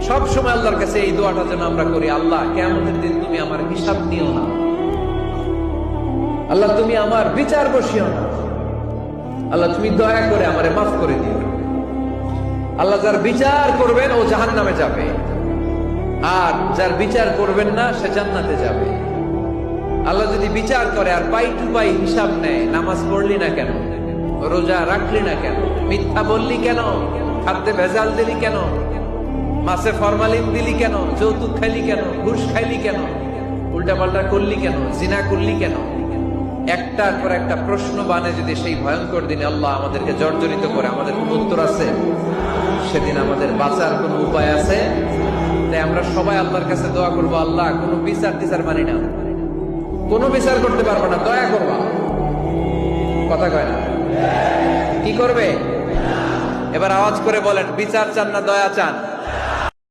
সব সময় আল্লাহর কাছে এই দোয়াটা যেন আমরা করি, আল্লাহ কিয়ামতের দিন তুমি আমার হিসাব নিও না, আল্লাহ তুমি আমার বিচার বসিও না, আল্লাহ তুমি দয়া করে আমারে মাফ করে দিও। আল্লাহ যার বিচার করবেন ও জাহান্নামে যাবে, আর যার বিচার করবেন না সে জান্নাতে যাবে। আল্লাহ যদি বিচার করে আর পাই টু পাই হিসাব নেয়, নামাজ পড়লি না কেন, রোজা রাখলি না কেন, মিথ্যা বললি কেন, খাদ্যে ভেজাল দিলি কেন, মাছে ফরমালিন দিলি কেন, যৌতুক খাইলি কেন, ঘুষ খাইলি কেন, উল্টাপাল্টা করলি কেন, জিনা করলি কেন, একটার পর একটা প্রশ্ন বানে যদি সেই ভয়ঙ্কর দিনে আল্লাহ আমাদেরকে জর্জরিত করে, আমাদের কোন উত্তর আছে? সেদিন আমাদের বাঁচার কোন উপায় আছে? তাই আমরা সবাই আল্লাহর কাছে দোয়া করবো, আল্লাহ কোনো বিচার টিচার মানি না, কোনো বিচার করতে পারবো না, দয়া করবা। কথা কয় না? কি করবে? এবার আওয়াজ করে বলেন, বিচার চান না দয়া চান?